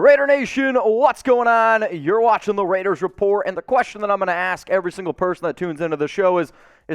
Raider Nation, what's going on? You're watching the Raiders Report, and the question that I'm going to ask every single person that tunes into the show is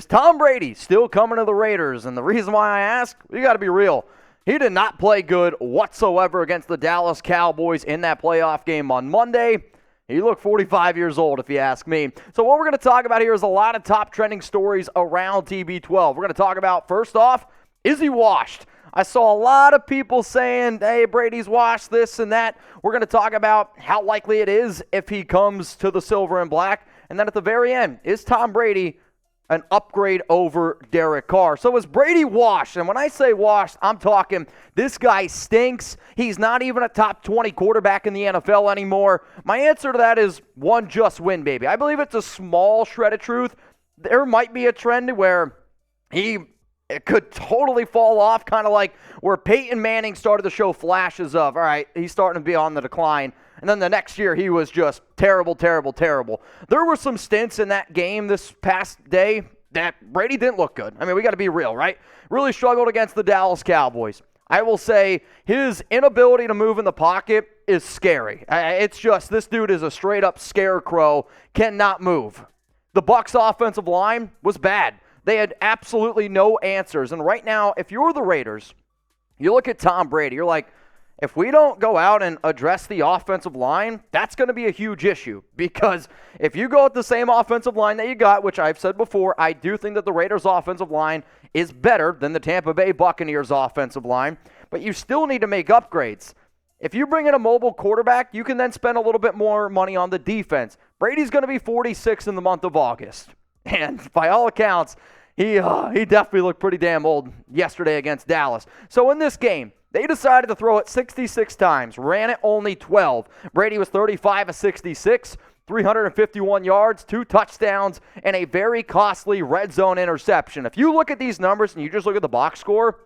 Tom Brady still coming to the Raiders? And the reason why I ask, you got to be real. He did not play good whatsoever against the Dallas Cowboys in that playoff game on Monday. He looked 45 years old, if you ask me. So what we're going to talk about here is a lot of top trending stories around TB12. We're going to talk about, first off, is he washed? I saw a lot of people saying, hey, Brady's washed, this and that. We're going to talk about how likely it is if he comes to the silver and black. And then at the very end, is Tom Brady an upgrade over Derek Carr? So is Brady washed? And when I say washed, I'm talking this guy stinks. He's not even a top 20 quarterback in the NFL anymore. My answer to that is one just win, baby. I believe it's a small shred of truth. There might be a trend where it could totally fall off, kind of like where Peyton Manning started to show flashes of, all right, he's starting to be on the decline. And then the next year, he was just terrible, terrible, terrible. There were some stints in that game this past day that Brady didn't look good. I mean, we got to be real, right? Really struggled against the Dallas Cowboys. I will say his inability to move in the pocket is scary. It's just, this dude is a straight-up scarecrow, cannot move. The Bucs offensive line was bad. They had absolutely no answers. And right now, if you're the Raiders, you look at Tom Brady, you're like, if we don't go out and address the offensive line, that's going to be a huge issue. Because if you go with the same offensive line that you got, which I've said before, I do think that the Raiders' offensive line is better than the Tampa Bay Buccaneers' offensive line. But you still need to make upgrades. If you bring in a mobile quarterback, you can then spend a little bit more money on the defense. Brady's going to be 46 in the month of August. And by all accounts, he definitely looked pretty damn old yesterday against Dallas. So in this game, they decided to throw it 66 times, ran it only 12. Brady was 35 of 66, 351 yards, 2 touchdowns, and a very costly red zone interception. If you look at these numbers and you just look at the box score,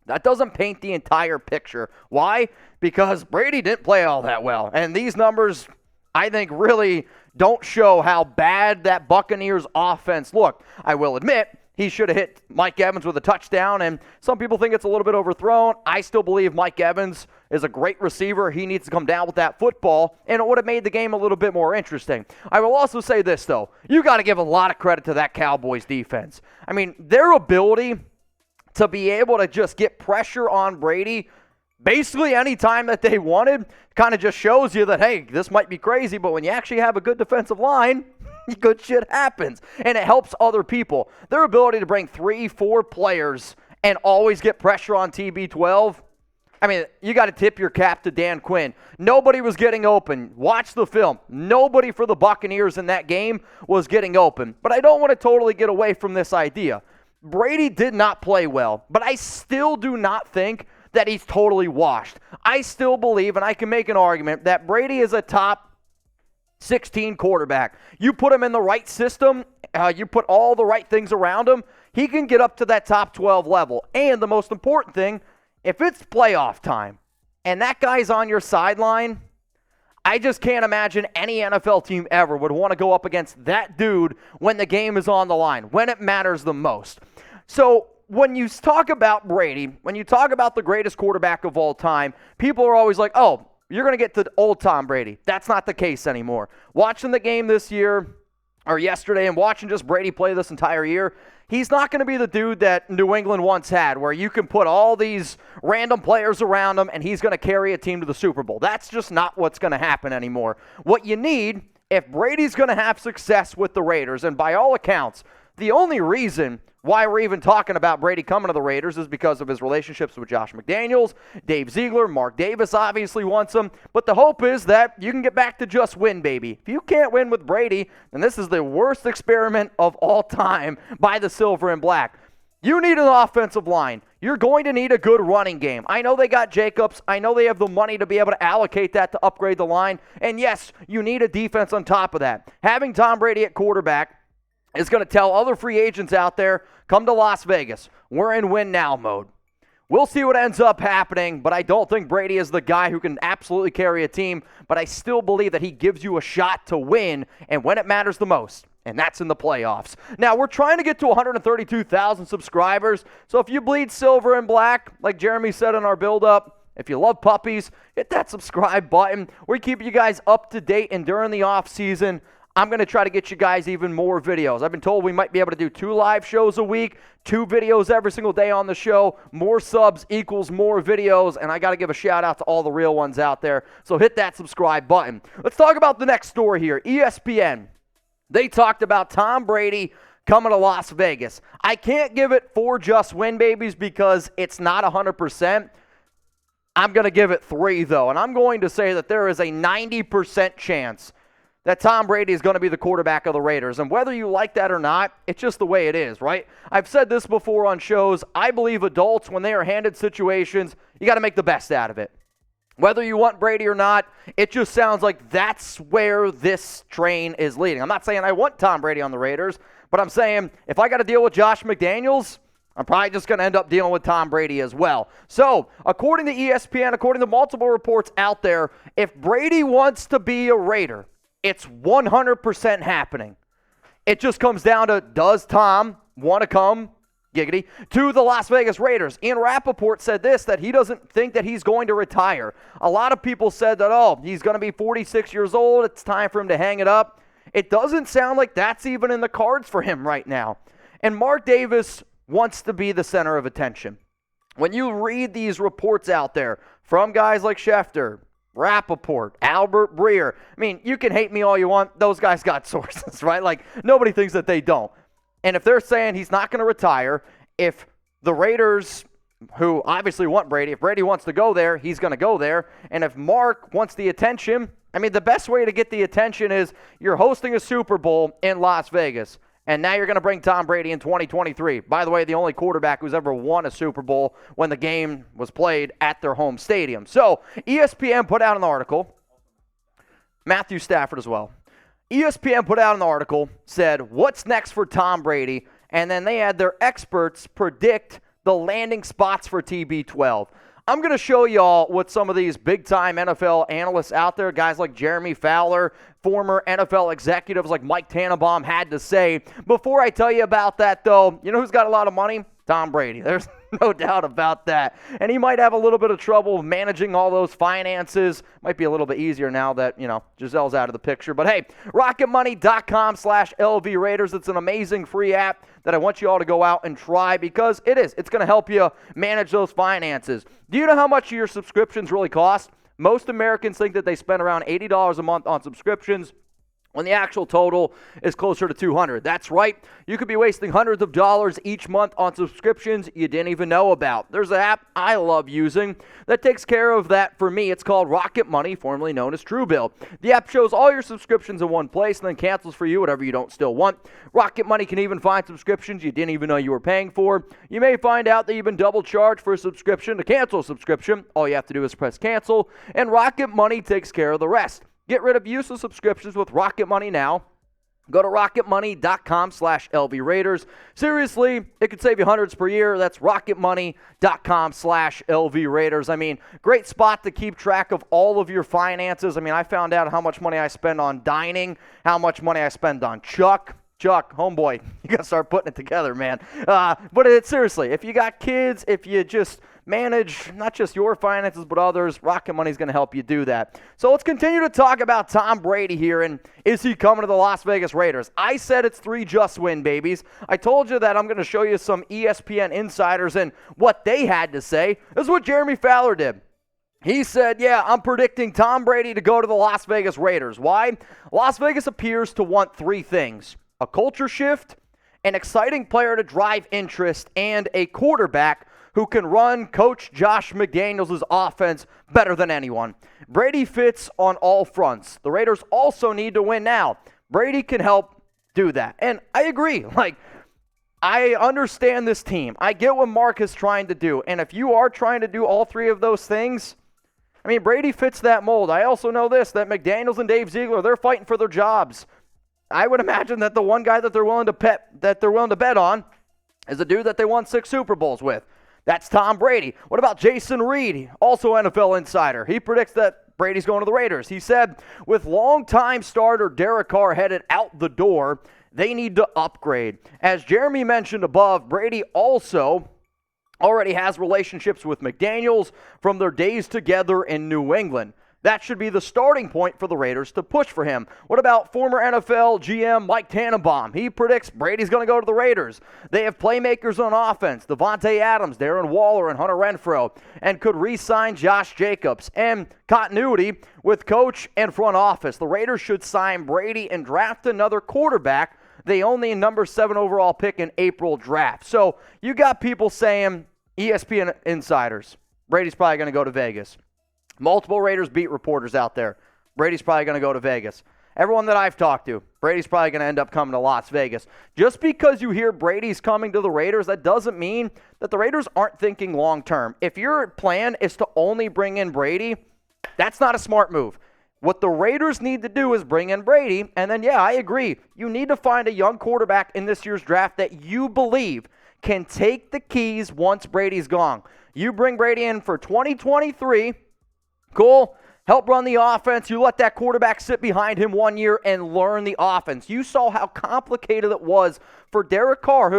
that doesn't paint the entire picture. Why? Because Brady didn't play all that well. And these numbers, I think, really don't show how bad that Buccaneers offense looked. I will admit, he should have hit Mike Evans with a touchdown, and some people think it's a little bit overthrown. I still believe Mike Evans is a great receiver. He needs to come down with that football, and it would have made the game a little bit more interesting. I will also say this, though. You got to give a lot of credit to that Cowboys defense. I mean, their ability to be able to just get pressure on Brady basically any time that they wanted kind of just shows you that, hey, this might be crazy, but when you actually have a good defensive line, good shit happens, and it helps other people. Their ability to bring 3-4 players and always get pressure on TB12, I mean, you got to tip your cap to Dan Quinn. Nobody was getting open. Watch the film. Nobody for the Buccaneers in that game was getting open. But I don't want to totally get away from this idea. Brady did not play well, but I still do not think that he's totally washed. I still believe, and I can make an argument, that Brady is a top 16 quarterback. You put him in the right system, you put all the right things around him, he can get up to that top 12 level. And the most important thing, if it's playoff time and that guy's on your sideline, I just can't imagine any NFL team ever would want to go up against that dude when the game is on the line, when it matters the most. So when you talk about Brady, when you talk about the greatest quarterback of all time, people are always like, oh, you're going to get to old Tom Brady. That's not the case anymore. Watching the game this year, or yesterday, and watching just Brady play this entire year, he's not going to be the dude that New England once had, where you can put all these random players around him and he's going to carry a team to the Super Bowl. That's just not what's going to happen anymore. What you need, if Brady's going to have success with the Raiders, and by all accounts, the only reason why we're even talking about Brady coming to the Raiders is because of his relationships with Josh McDaniels, Dave Ziegler, Mark Davis obviously wants him. But the hope is that you can get back to just win, baby. If you can't win with Brady, then this is the worst experiment of all time by the Silver and Black. You need an offensive line. You're going to need a good running game. I know they got Jacobs. I know they have the money to be able to allocate that to upgrade the line. And yes, you need a defense on top of that. Having Tom Brady at quarterback is going to tell other free agents out there, come to Las Vegas. We're in win-now mode. We'll see what ends up happening, but I don't think Brady is the guy who can absolutely carry a team, but I still believe that he gives you a shot to win, and when it matters the most, and that's in the playoffs. Now, we're trying to get to 132,000 subscribers, so if you bleed silver and black, like Jeremy said in our build-up, If you love puppies, hit that subscribe button. We keep you guys up to date, and during the off season, I'm going to try to get you guys even more videos. I've been told we might be able to do 2 live shows a week, 2 videos every single day on the show. More subs equals more videos, and I got to give a shout out to all the real ones out there. So hit that subscribe button. Let's talk about the next story here. ESPN, they talked about Tom Brady coming to Las Vegas. I can't give it 4 just win babies because it's not 100%. I'm going to give it 3, though, and I'm going to say that there is a 90% chance that Tom Brady is going to be the quarterback of the Raiders. And whether you like that or not, it's just the way it is, right? I've said this before on shows. I believe adults, when they are handed situations, you got to make the best out of it. Whether you want Brady or not, it just sounds like that's where this train is leading. I'm not saying I want Tom Brady on the Raiders, but I'm saying if I got to deal with Josh McDaniels, I'm probably just going to end up dealing with Tom Brady as well. So, according to ESPN, according to multiple reports out there, if Brady wants to be a Raider, it's 100% happening. It just comes down to, does Tom want to come, giggity, to the Las Vegas Raiders? Ian Rapoport said this, that he doesn't think that he's going to retire. A lot of people said that, oh, he's going to be 46 years old. It's time for him to hang it up. It doesn't sound like that's even in the cards for him right now. And Mark Davis wants to be the center of attention. When you read these reports out there from guys like Schefter, Rapoport, Albert Breer. I mean, you can hate me all you want. Those guys got sources, right? Like, nobody thinks that they don't. And if they're saying he's not going to retire, if the Raiders, who obviously want Brady, if Brady wants to go there, he's going to go there. And if Mark wants the attention, I mean, the best way to get the attention is you're hosting a Super Bowl in Las Vegas. And now you're going to bring Tom Brady in 2023. By the way, the only quarterback who's ever won a Super Bowl when the game was played at their home stadium. So ESPN put out an article. Matthew Stafford as well. ESPN put out an article, said, what's next for Tom Brady? And then they had their experts predict the landing spots for TB12. I'm going to show y'all what some of these big-time NFL analysts out there, guys like Jeremy Fowler, former NFL executives like Mike Tannenbaum, had to say. Before I tell you about that, though, you know who's got a lot of money? Tom Brady. There's no doubt about that. And he might have a little bit of trouble managing all those finances. Might be a little bit easier now that, Giselle's out of the picture. But hey, rocketmoney.com/LV Raiders. It's an amazing free app that I want you all to go out and try because it is. It's going to help you manage those finances. Do you know how much your subscriptions really cost? Most Americans think that they spend around $80 a month on subscriptions, when the actual total is closer to $200. That's right. You could be wasting hundreds of dollars each month on subscriptions you didn't even know about. There's an app I love using that takes care of that for me. It's called Rocket Money, formerly known as Truebill. The app shows all your subscriptions in one place and then cancels for you whatever you don't still want. Rocket Money can even find subscriptions you didn't even know you were paying for. You may find out that you've been double charged for a subscription. To cancel a subscription, all you have to do is press cancel, and Rocket Money takes care of the rest. Get rid of useless subscriptions with Rocket Money now. Go to rocketmoney.com/LV Raiders. Seriously, it could save you hundreds per year. That's rocketmoney.com/LV Raiders. I mean, great spot to keep track of all of your finances. I mean, I found out how much money I spend on dining, how much money I spend on Chuck, homeboy, you got to start putting it together, man. But seriously, if you got kids, if you just manage not just your finances but others, Rocket Money is going to help you do that. So let's continue to talk about Tom Brady here, and is he coming to the Las Vegas Raiders? I said it's 3 just win babies. I told you that I'm going to show you some ESPN insiders and what they had to say. This is what Jeremy Fowler did. He said, yeah, I'm predicting Tom Brady to go to the Las Vegas Raiders. Why? Las Vegas appears to want 3 things: a culture shift, an exciting player to drive interest, and a quarterback who can run Coach Josh McDaniels' offense better than anyone. Brady fits on all fronts. The Raiders also need to win now. Brady can help do that. And I agree. I understand this team. I get what Mark is trying to do. And if you are trying to do all 3 of those things, I mean, Brady fits that mold. I also know this, that McDaniels and Dave Ziegler, they're fighting for their jobs. I would imagine that the one guy that they're willing to bet on is a dude that they won 6 Super Bowls with. That's Tom Brady. What about Jason Reid, also NFL insider? He predicts that Brady's going to the Raiders. He said, with longtime starter Derek Carr headed out the door, they need to upgrade. As Jeremy mentioned above, Brady also already has relationships with McDaniels from their days together in New England. That should be the starting point for the Raiders to push for him. What about former NFL GM Mike Tannenbaum? He predicts Brady's going to go to the Raiders. They have playmakers on offense, Devontae Adams, Darren Waller, and Hunter Renfrow, and could re-sign Josh Jacobs. And continuity with coach and front office. The Raiders should sign Brady and draft another quarterback. They own the number 7 overall pick in April draft. So you got people saying, ESPN insiders, Brady's probably going to go to Vegas. Multiple Raiders beat reporters out there. Brady's probably going to go to Vegas. Everyone that I've talked to, Brady's probably going to end up coming to Las Vegas. Just because you hear Brady's coming to the Raiders, that doesn't mean that the Raiders aren't thinking long-term. If your plan is to only bring in Brady, that's not a smart move. What the Raiders need to do is bring in Brady, and then, yeah, I agree. You need to find a young quarterback in this year's draft that you believe can take the keys once Brady's gone. You bring Brady in for 2023, cool. Help run the offense. You let that quarterback sit behind him 1 year and learn the offense. You saw how complicated it was for Derek Carr,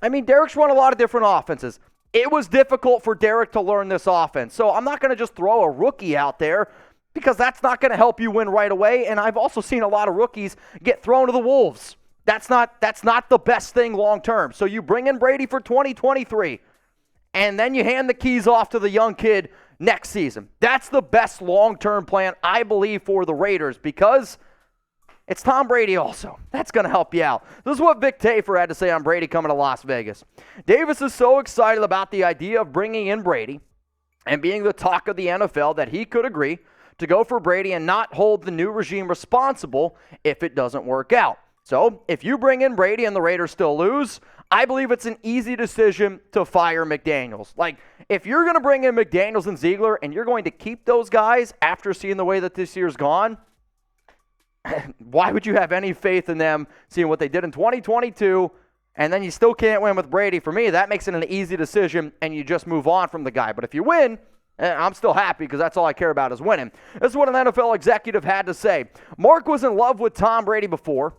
Derek's run a lot of different offenses. It was difficult for Derek to learn this offense. So I'm not going to just throw a rookie out there because that's not going to help you win right away. And I've also seen a lot of rookies get thrown to the wolves. That's not the best thing long term. So you bring in Brady for 2023, and then you hand the keys off to the young kid next season. That's the best long-term plan, I believe, for the Raiders because it's Tom Brady also. That's going to help you out. This is what Vic Tafur had to say on Brady coming to Las Vegas. Davis is so excited about the idea of bringing in Brady and being the talk of the NFL that he could agree to go for Brady and not hold the new regime responsible if it doesn't work out. So if you bring in Brady and the Raiders still lose, I believe it's an easy decision to fire McDaniels. Like, if you're going to bring in McDaniels and Ziegler and you're going to keep those guys after seeing the way that this year's gone, why would you have any faith in them seeing what they did in 2022 and then you still can't win with Brady? For me, that makes it an easy decision and you just move on from the guy. But if you win, I'm still happy because that's all I care about is winning. This is what an NFL executive had to say. Mark was in love with Tom Brady before,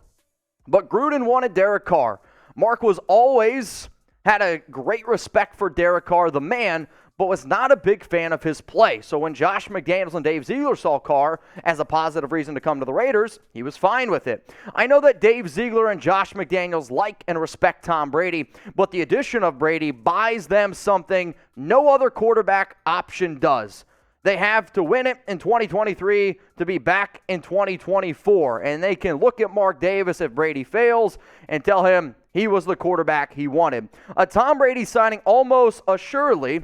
but Gruden wanted Derek Carr. Mark was always had a great respect for Derek Carr, the man, but was not a big fan of his play. So when Josh McDaniels and Dave Ziegler saw Carr as a positive reason to come to the Raiders, he was fine with it. I know that Dave Ziegler and Josh McDaniels like and respect Tom Brady, but the addition of Brady buys them something no other quarterback option does. They have to win it in 2023 to be back in 2024. And they can look at Mark Davis if Brady fails and tell him he was the quarterback he wanted. A Tom Brady signing almost assuredly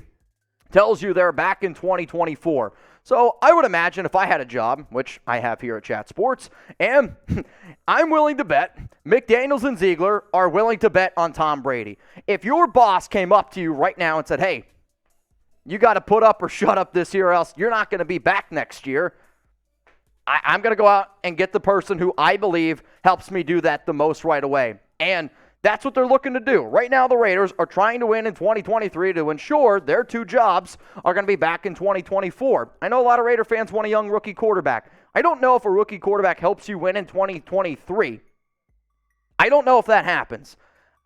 tells you they're back in 2024. So I would imagine if I had a job, which I have here at Chat Sports, and I'm willing to bet McDaniels and Ziegler are willing to bet on Tom Brady. If your boss came up to you right now and said, hey, you got to put up or shut up this year or else you're not going to be back next year, I'm going to go out and get the person who I believe helps me do that the most right away. And that's what they're looking to do. Right now, the Raiders are trying to win in 2023 to ensure their two jobs are going to be back in 2024. I know a lot of Raider fans want a young rookie quarterback. I don't know if a rookie quarterback helps you win in 2023. I don't know if that happens.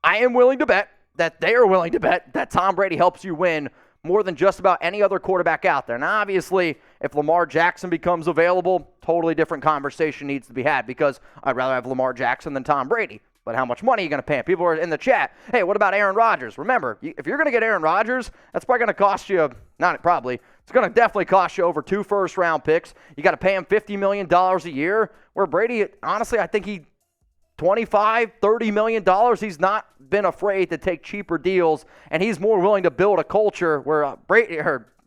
I am willing to bet that they are willing to bet that Tom Brady helps you win more than just about any other quarterback out there. Now, obviously, if Lamar Jackson becomes available, totally different conversation needs to be had because I'd rather have Lamar Jackson than Tom Brady. But how much money are you going to pay him? People are in the chat, hey, what about Aaron Rodgers? Remember, if you're going to get Aaron Rodgers, that's probably going to cost you, it's going to definitely cost you over 2 first-round picks. You got to pay him $50 million a year, where Brady, honestly, I think $25, $30 million, he's not been afraid to take cheaper deals, and he's more willing to build a culture where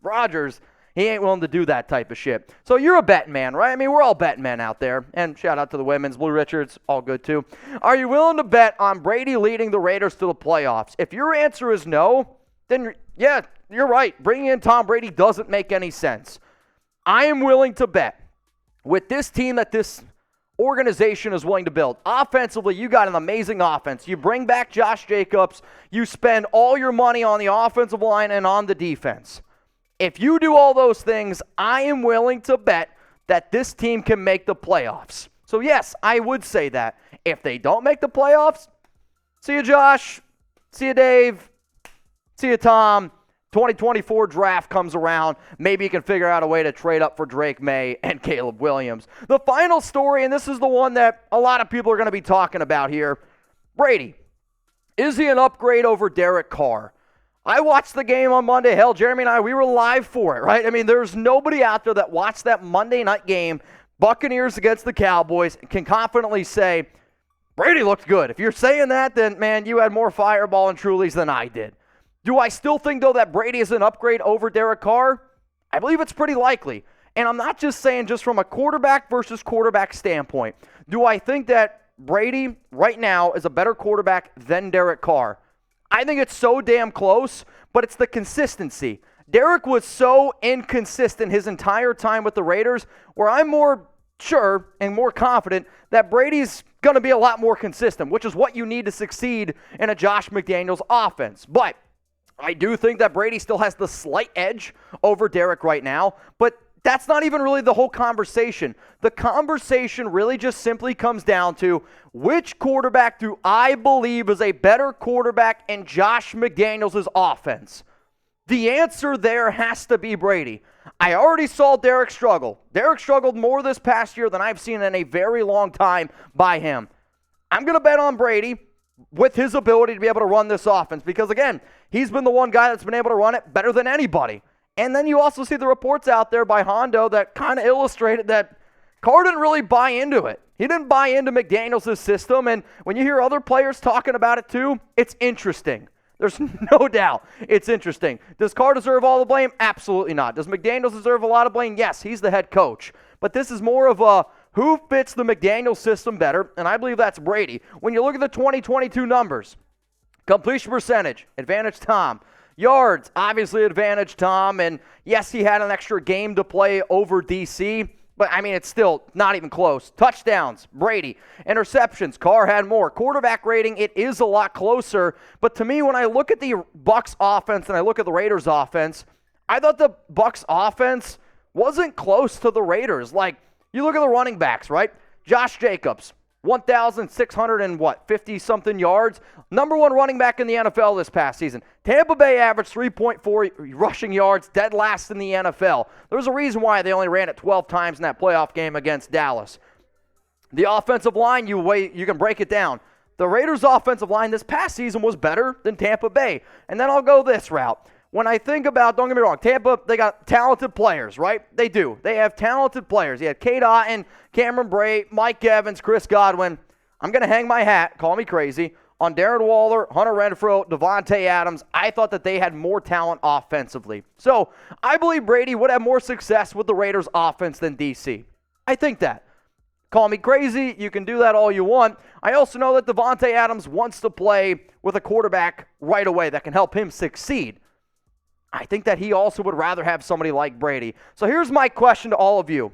Rodgers, he ain't willing to do that type of shit. So you're a betting man, right? I mean, we're all betting men out there. And shout out to the women's. Blue Richards, all good too. Are you willing to bet on Brady leading the Raiders to the playoffs? If your answer is no, then yeah, you're right. Bringing in Tom Brady doesn't make any sense. I am willing to bet with this team that this organization is willing to build. Offensively, you got an amazing offense. You bring back Josh Jacobs. You spend all your money on the offensive line and on the defense. If you do all those things, I am willing to bet that this team can make the playoffs. So yes, I would say that. If they don't make the playoffs, see you, Josh. See you, Dave. See you, Tom. 2024 draft comes around, maybe you can figure out a way to trade up for Drake May and Caleb Williams. The final story, and this is the one that a lot of people are going to be talking about here, Brady. Is he an upgrade over Derek Carr? I watched the game on Monday. Hell, Jeremy and I, we were live for it, right? I mean, there's nobody out there that watched that Monday night game, Buccaneers against the Cowboys, can confidently say, Brady looked good. If you're saying that, then, man, you had more Fireball and Trulies than I did. Do I still think, though, that Brady is an upgrade over Derek Carr? I believe it's pretty likely. And I'm not just saying just from a quarterback versus quarterback standpoint. Do I think that Brady right now is a better quarterback than Derek Carr? I think it's so damn close, but it's the consistency. Derek was so inconsistent his entire time with the Raiders, where I'm more sure and more confident that Brady's going to be a lot more consistent, which is what you need to succeed in a Josh McDaniels offense. But I do think that Brady still has the slight edge over Derek right now, but that's not even really the whole conversation. The conversation really just simply comes down to which quarterback do I believe is a better quarterback in Josh McDaniels' offense? The answer there has to be Brady. I already saw Derek struggle. Derek struggled more this past year than I've seen in a very long time by him. I'm going to bet on Brady with his ability to be able to run this offense because, again, he's been the one guy that's been able to run it better than anybody. And then you also see the reports out there by Hondo that kind of illustrated that Carr didn't really buy into it. He didn't buy into McDaniels' system, and when you hear other players talking about it too, it's interesting. There's no doubt it's interesting. Does Carr deserve all the blame? Absolutely not. Does McDaniels deserve a lot of blame? Yes, he's the head coach. But this is more of a who fits the McDaniels system better, and I believe that's Brady. When you look at the 2022 numbers, completion percentage, advantage Tom. Yards, obviously advantage Tom, and yes, he had an extra game to play over DC, but I mean, it's still not even close. Touchdowns, Brady. Interceptions, Carr had more. Quarterback rating, it is a lot closer, but to me, when I look at the Bucs offense and I look at the Raiders offense, I thought the Bucs offense wasn't close to the Raiders. Like, you look at the running backs, right? Josh Jacobs, 1,650-something yards. Number one running back in the NFL this past season. Tampa Bay averaged 3.4 rushing yards, dead last in the NFL. There's a reason why they only ran it 12 times in that playoff game against Dallas. The offensive line, you can break it down. The Raiders' offensive line this past season was better than Tampa Bay. And then I'll go this route. When I think about, don't get me wrong, Tampa, they got talented players, right? They do. They have talented players. You had Cade Otton, Cameron Brate, Mike Evans, Chris Godwin. I'm going to hang my hat, call me crazy, on Darren Waller, Hunter Renfrow, Devontae Adams. I thought that they had more talent offensively. So I believe Brady would have more success with the Raiders' offense than DC. I think that. Call me crazy. You can do that all you want. I also know that Devontae Adams wants to play with a quarterback right away that can help him succeed. I think that he also would rather have somebody like Brady. So here's my question to all of you.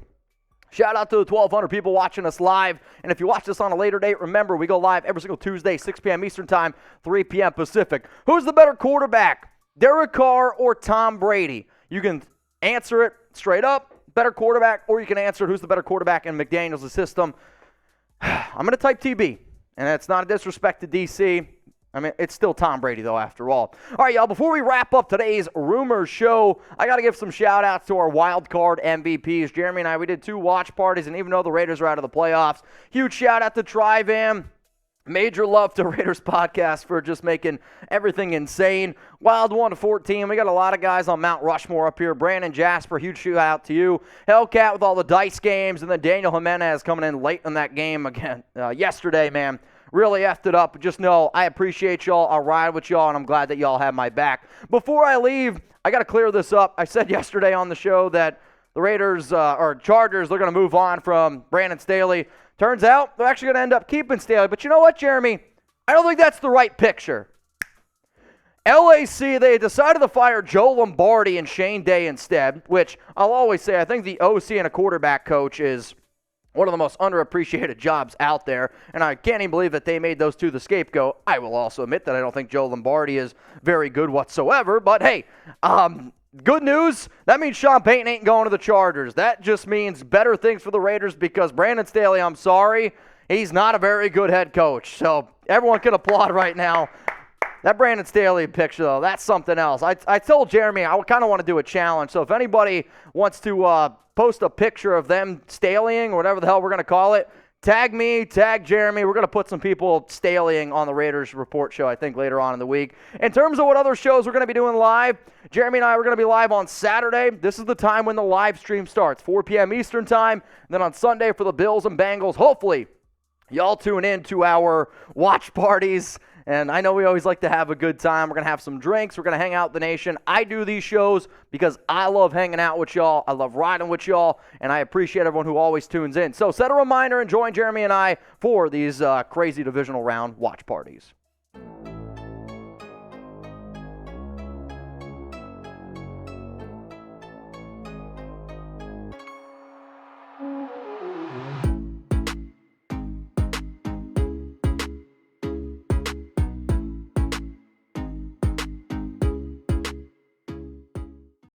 Shout out to the 1,200 people watching us live. And if you watch this on a later date, remember, we go live every single Tuesday, 6 p.m. Eastern Time, 3 p.m. Pacific. Who's the better quarterback, Derek Carr or Tom Brady? You can answer it straight up, better quarterback, or you can answer who's the better quarterback in McDaniels' system. I'm going to type TB, and that's not a disrespect to DC. I mean, it's still Tom Brady, though, after all. All right, y'all, before we wrap up today's Rumors Show, I got to give some shout-outs to our wild card MVPs. Jeremy and I, we did 2 watch parties, and even though the Raiders are out of the playoffs, huge shout-out to Trivan. Major love to Raiders Podcast for just making everything insane. Wild 1-14. We got a lot of guys on Mount Rushmore up here. Brandon Jasper, huge shout-out to you. Hellcat with all the dice games, and then Daniel Jimenez coming in late in that game again yesterday, man. Really effed it up. Just know I appreciate y'all. I'll ride with y'all, and I'm glad that y'all have my back. Before I leave, I got to clear this up. I said yesterday on the show that the Raiders or Chargers, they're going to move on from Brandon Staley. Turns out they're actually going to end up keeping Staley. But you know what, Jeremy? I don't think that's the right picture. LAC, they decided to fire Joe Lombardi and Shane Day instead, which I'll always say I think the OC and a quarterback coach is one of the most underappreciated jobs out there, and I can't even believe that they made those two the scapegoat. I will also admit that I don't think Joe Lombardi is very good whatsoever, but hey, good news, that means Sean Payton ain't going to the Chargers. That just means better things for the Raiders because Brandon Staley, I'm sorry, he's not a very good head coach. So everyone can applaud right now. That Brandon Staley picture, though, that's something else. I told Jeremy I kind of want to do a challenge. So if anybody wants to post a picture of them Staleying or whatever the hell we're going to call it, tag me, tag Jeremy. We're going to put some people Staleying on the Raiders Report show, I think, later on in the week. In terms of what other shows we're going to be doing live, Jeremy and I are going to be live on Saturday. This is the time when the live stream starts, 4 p.m. Eastern time. And then on Sunday for the Bills and Bengals, hopefully y'all tune in to our watch parties. And I know we always like to have a good time. We're going to have some drinks. We're going to hang out with the nation. I do these shows because I love hanging out with y'all. I love riding with y'all. And I appreciate everyone who always tunes in. So set a reminder and join Jeremy and I for these crazy divisional round watch parties.